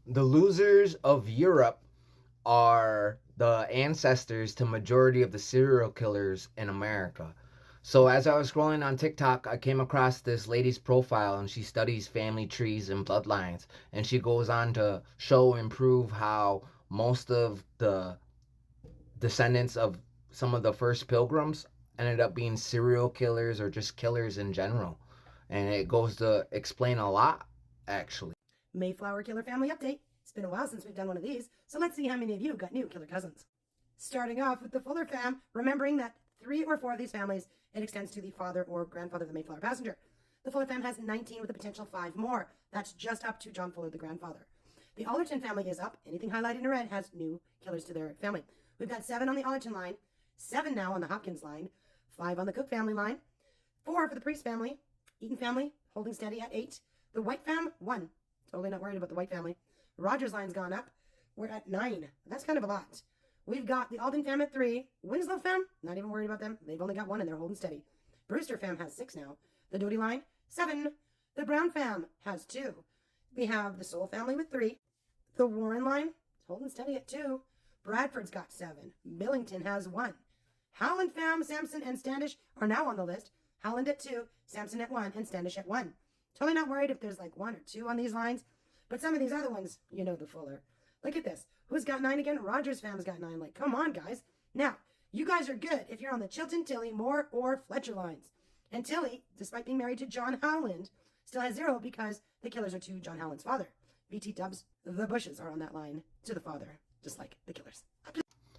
The losers of Europe are the ancestors to majority of the serial killers in America. So as I was scrolling on TikTok, I came across this lady's profile, and she studies family trees and bloodlines, and she goes on to show and prove how most of the descendants of some of the first pilgrims ended up being serial killers or just killers in general. And it goes to explain a lot, actually. Mayflower Killer Family Update. It's been a while since we've done one of these, so let's see how many of you got new killer cousins. Starting off with the Fuller fam, remembering that 3 or 4 of these families, it extends to the father or grandfather of the Mayflower passenger. The Fuller fam has 19 with a potential 5 more. That's just up to John Fuller, the grandfather. The Allerton family is up. Anything highlighted in red has new killers to their family. We've got 7 on the Allerton line, 7 now on the Hopkins line, 5 on the Cook family line, 4 for the Priest family, Eaton family holding steady at 8, the White fam 1. Totally not worried about the White family. Rogers line's gone up. We're at 9. That's kind of a lot. We've got the Alden fam at 3. Winslow fam, not even worried about them. They've only got 1 and they're holding steady. Brewster fam has 6 now. The Doty line, 7. The Brown fam has 2. We have the Soul family with 3. The Warren line is holding steady at 2. Bradford's got 7. Billington has 1. Howland fam, Sampson, and Standish are now on the list. Howland at 2, Sampson at 1, and Standish at 1. Totally not worried if there's like 1 or 2 on these lines, but some of these other ones, you know the Fuller. Look at this. Who's got 9 again? Rogers fam's got 9. Like, come on, guys. Now, you guys are good if you're on the Chilton, Tilly, Moore, or Fletcher lines. And Tilly, despite being married to John Howland, still has 0 because the killers are to John Howland's father. BT dubs, the Bushes are on that line to the father, just like the killers.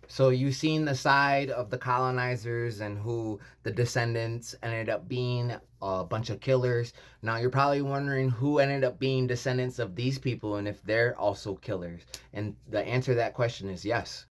So you've seen the side of the colonizers and who the descendants ended up being a bunch of killers. Now you're probably wondering who ended up being descendants of these people and if they're also killers. And the answer to that question is yes.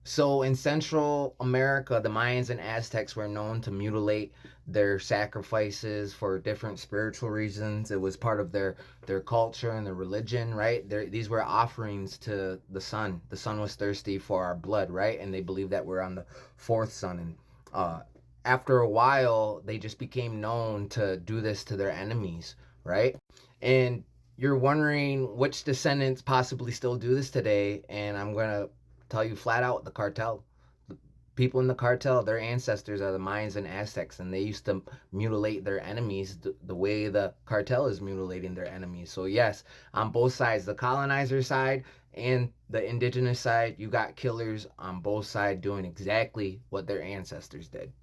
So in Central America, the Mayans and Aztecs were known to mutilate their sacrifices for different spiritual reasons. It was part of their culture and their religion, right? These were offerings to the sun. The sun was thirsty for our blood, right? And they believed that we're on the fourth sun. And after a while, they just became known to do this to their enemies, right? And you're wondering which descendants possibly still do this today, and I'm gonna tell you flat out, the cartel. The people in the cartel, their ancestors are the Mayans and Aztecs, and they used to mutilate their enemies the way the cartel is mutilating their enemies. So yes, on both sides, the colonizer side and the indigenous side, you got killers on both sides doing exactly what their ancestors did.